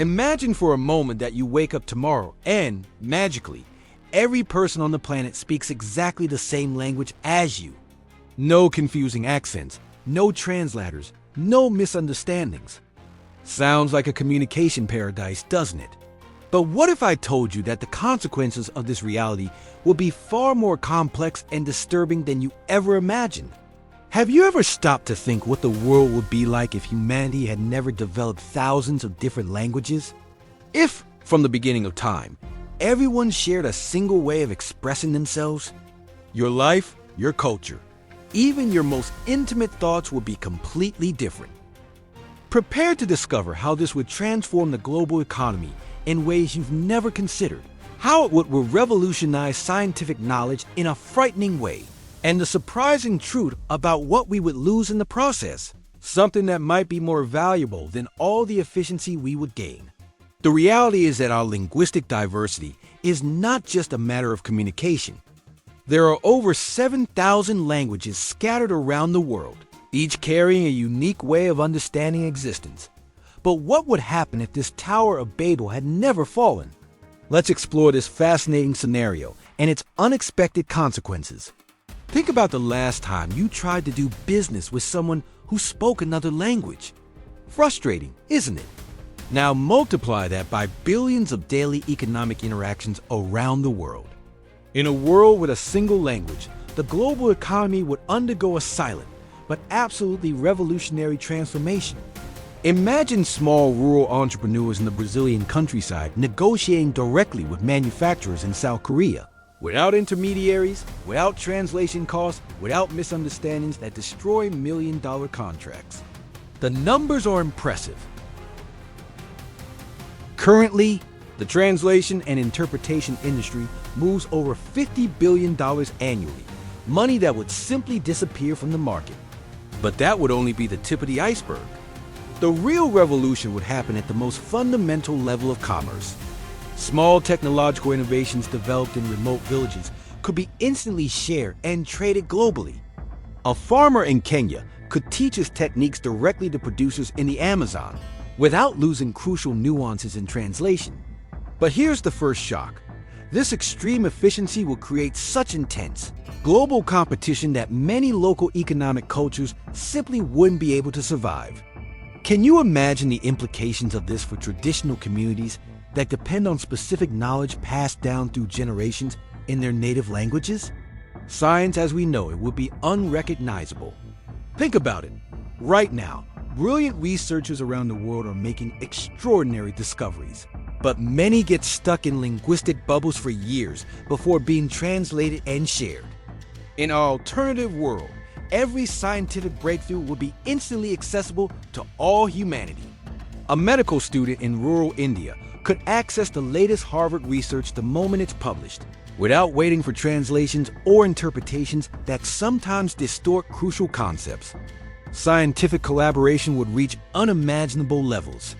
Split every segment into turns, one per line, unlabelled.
Imagine for a moment that you wake up tomorrow and, magically, every person on the planet speaks exactly the same language as you. No confusing accents, no translators, no misunderstandings. Sounds like a communication paradise, doesn't it? But what if I told you that the consequences of this reality will be far more complex and disturbing than you ever imagined? Have you ever stopped to think what the world would be like if humanity had never developed thousands of different languages? If, from the beginning of time, everyone shared a single way of expressing themselves, your life, your culture, even your most intimate thoughts would be completely different. Prepare to discover how this would transform the global economy in ways you've never considered, how it would revolutionize scientific knowledge in a frightening way, and the surprising truth about what we would lose in the process, something that might be more valuable than all the efficiency we would gain. The reality is that our linguistic diversity is not just a matter of communication. There are over 7,000 languages scattered around the world, each carrying a unique way of understanding existence. But what would happen if this Tower of Babel had never fallen? Let's explore this fascinating scenario and its unexpected consequences. Think about the last time you tried to do business with someone who spoke another language. Frustrating, isn't it? Now multiply that by billions of daily economic interactions around the world. In a world with a single language, the global economy would undergo a silent but absolutely revolutionary transformation. Imagine small rural entrepreneurs in the Brazilian countryside negotiating directly with manufacturers in South Korea, without intermediaries, without translation costs, without misunderstandings that destroy million-dollar contracts. The numbers are impressive. Currently, the translation and interpretation industry moves over $50 billion annually, money that would simply disappear from the market. But that would only be the tip of the iceberg. The real revolution would happen at the most fundamental level of commerce. Small technological innovations developed in remote villages could be instantly shared and traded globally. A farmer in Kenya could teach his techniques directly to producers in the Amazon without losing crucial nuances in translation. But here's the first shock. This extreme efficiency will create such intense, global competition that many local economic cultures simply wouldn't be able to survive. Can you imagine the implications of this for traditional communities that depend on specific knowledge passed down through generations in their native languages? Science as we know it would be unrecognizable. Think about it. Right now, brilliant researchers around the world are making extraordinary discoveries. But many get stuck in linguistic bubbles for years before being translated and shared. In our alternative world, every scientific breakthrough would be instantly accessible to all humanity. A medical student in rural India could access the latest Harvard research the moment it's published, without waiting for translations or interpretations that sometimes distort crucial concepts. Scientific collaboration would reach unimaginable levels.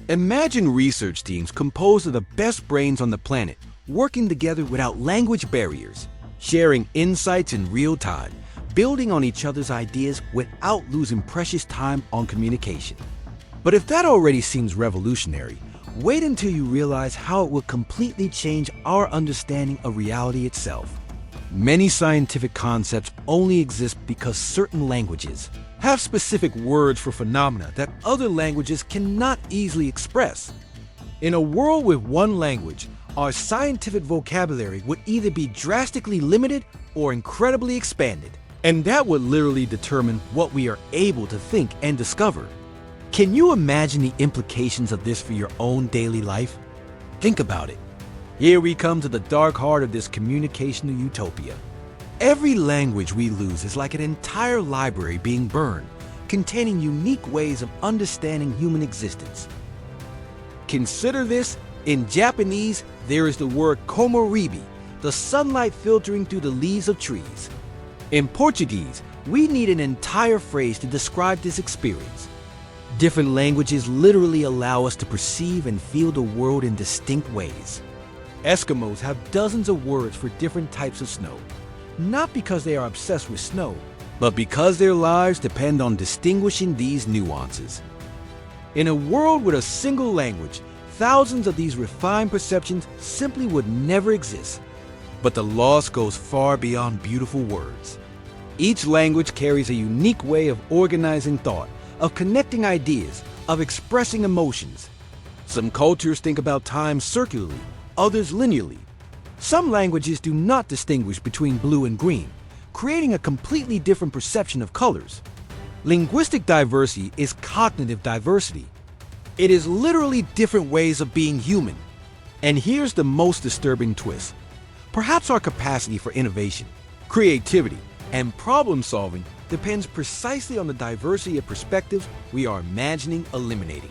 Imagine research teams composed of the best brains on the planet working together without language barriers, sharing insights in real time, building on each other's ideas without losing precious time on communication. But if that already seems revolutionary, wait until you realize how it will completely change our understanding of reality itself. Many scientific concepts only exist because certain languages have specific words for phenomena that other languages cannot easily express. In a world with one language, our scientific vocabulary would either be drastically limited or incredibly expanded. And that would literally determine what we are able to think and discover. Can you imagine the implications of this for your own daily life? Think about it. Here we come to the dark heart of this communicational utopia. Every language we lose is like an entire library being burned, containing unique ways of understanding human existence. Consider this: in Japanese, there is the word komoribi, the sunlight filtering through the leaves of trees. In Portuguese, we need an entire phrase to describe this experience. Different languages literally allow us to perceive and feel the world in distinct ways. Eskimos have dozens of words for different types of snow, not because they are obsessed with snow, but because their lives depend on distinguishing these nuances. In a world with a single language, thousands of these refined perceptions simply would never exist. But the loss goes far beyond beautiful words. Each language carries a unique way of organizing thought, of connecting ideas, of expressing emotions. Some cultures think about time circularly, others linearly. Some languages do not distinguish between blue and green, creating a completely different perception of colors. Linguistic diversity is cognitive diversity. It is literally different ways of being human. And here's the most disturbing twist. Perhaps our capacity for innovation, creativity, and problem solving depends precisely on the diversity of perspectives we are imagining eliminating.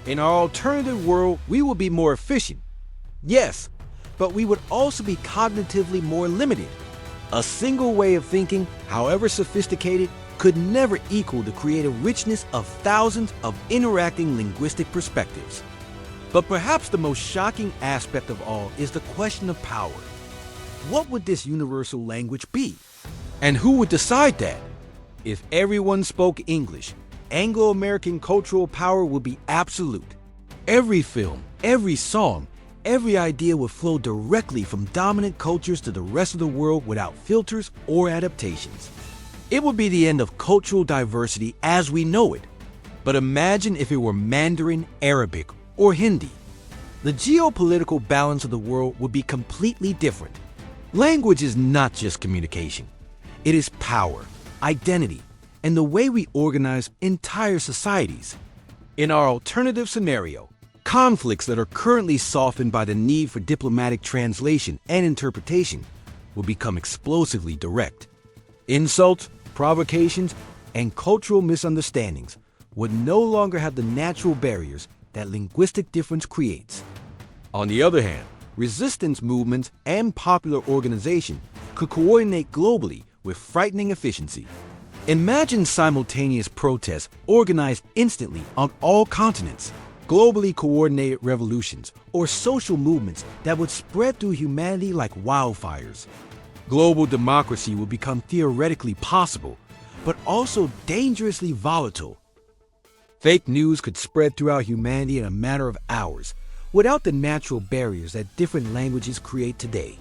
In our alternative world, we will be more efficient. Yes, but we would also be cognitively more limited. A single way of thinking, however sophisticated, could never equal the creative richness of thousands of interacting linguistic perspectives. But perhaps the most shocking aspect of all is the question of power. What would this universal language be? And who would decide that? If everyone spoke English, Anglo-American cultural power would be absolute. Every film, every song, every idea would flow directly from dominant cultures to the rest of the world without filters or adaptations. It would be the end of cultural diversity as we know it. But imagine if it were Mandarin, Arabic, or Hindi. The geopolitical balance of the world would be completely different. Language is not just communication. It is power, identity, and the way we organize entire societies. In our alternative scenario, conflicts that are currently softened by the need for diplomatic translation and interpretation will become explosively direct. Insults, provocations, and cultural misunderstandings would no longer have the natural barriers that linguistic difference creates. On the other hand, resistance movements and popular organization could coordinate globally with frightening efficiency. Imagine simultaneous protests organized instantly on all continents, globally coordinated revolutions, or social movements that would spread through humanity like wildfires. Global democracy would become theoretically possible, but also dangerously volatile. Fake news could spread throughout humanity in a matter of hours, without the natural barriers that different languages create today.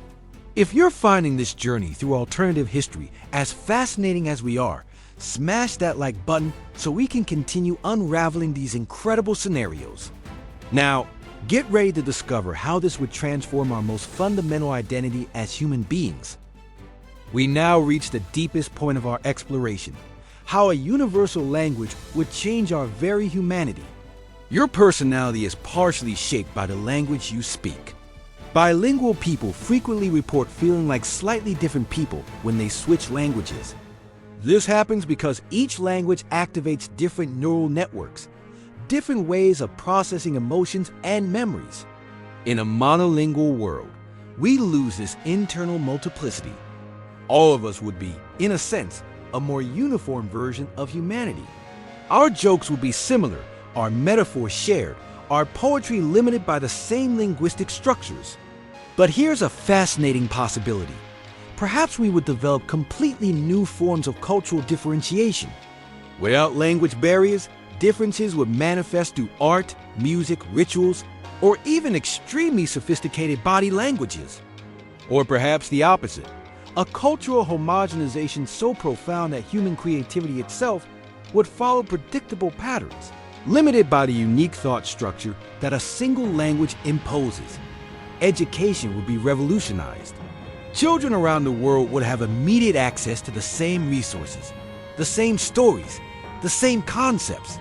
If you're finding this journey through alternative history as fascinating as we are, smash that like button so we can continue unraveling these incredible scenarios. Now, get ready to discover how this would transform our most fundamental identity as human beings. We now reach the deepest point of our exploration, how a universal language would change our very humanity. Your personality is partially shaped by the language you speak. Bilingual people frequently report feeling like slightly different people when they switch languages. This happens because each language activates different neural networks, different ways of processing emotions and memories. In a monolingual world, we lose this internal multiplicity. All of us would be, in a sense, a more uniform version of humanity. Our jokes would be similar, our metaphors shared, our poetry limited by the same linguistic structures. But here's a fascinating possibility. Perhaps we would develop completely new forms of cultural differentiation. Without language barriers, differences would manifest through art, music, rituals, or even extremely sophisticated body languages. Or perhaps the opposite, a cultural homogenization so profound that human creativity itself would follow predictable patterns, limited by the unique thought structure that a single language imposes. Education would be revolutionized. Children around the world would have immediate access to the same resources, the same stories, the same concepts.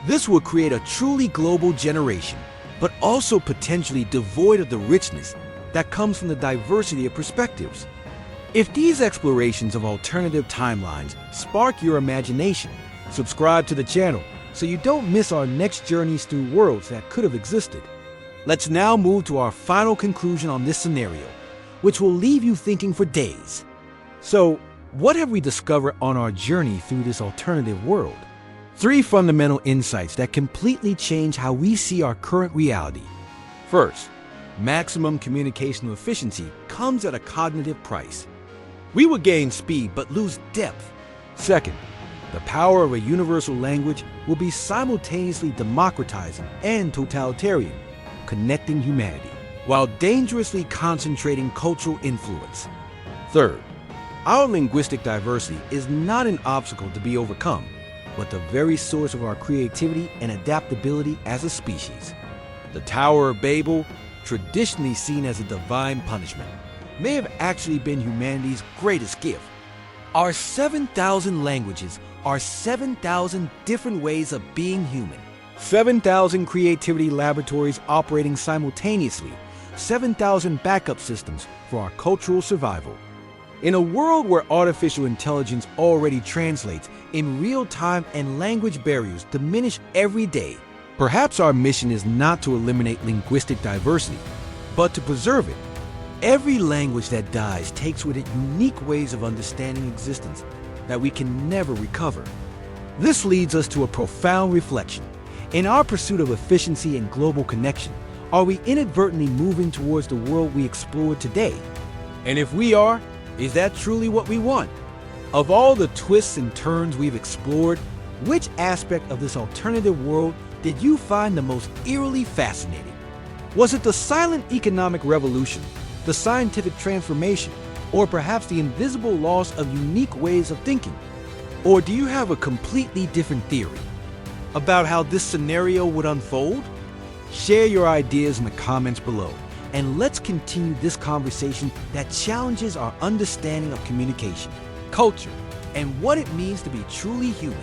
This would create a truly global generation, but also potentially devoid of the richness that comes from the diversity of perspectives. If these explorations of alternative timelines spark your imagination, subscribe to the channel so you don't miss our next journeys through worlds that could have existed. Let's now move to our final conclusion on this scenario, which will leave you thinking for days. So, what have we discovered on our journey through this alternative world? 3 fundamental insights that completely change how we see our current reality. First, maximum communicational efficiency comes at a cognitive price. We will gain speed but lose depth. Second, The power of a universal language will be simultaneously democratizing and totalitarian, connecting humanity, while dangerously concentrating cultural influence. Third, our linguistic diversity is not an obstacle to be overcome, but the very source of our creativity and adaptability as a species. The Tower of Babel, traditionally seen as a divine punishment, may have actually been humanity's greatest gift. Our 7,000 languages are 7,000 different ways of being human. 7,000 creativity laboratories operating simultaneously, 7,000 backup systems for our cultural survival. In a world where artificial intelligence already translates in real time and language barriers diminish every day, perhaps our mission is not to eliminate linguistic diversity, but to preserve it. Every language that dies takes with it unique ways of understanding existence that we can never recover. This leads us to a profound reflection. In our pursuit of efficiency and global connection, are we inadvertently moving towards the world we explored today? And if we are, is that truly what we want? Of all the twists and turns we've explored, which aspect of this alternative world did you find the most eerily fascinating? Was it the silent economic revolution, the scientific transformation, or perhaps the invisible loss of unique ways of thinking? Or do you have a completely different theory about how this scenario would unfold? Share your ideas in the comments below, and let's continue this conversation that challenges our understanding of communication, culture, and what it means to be truly human.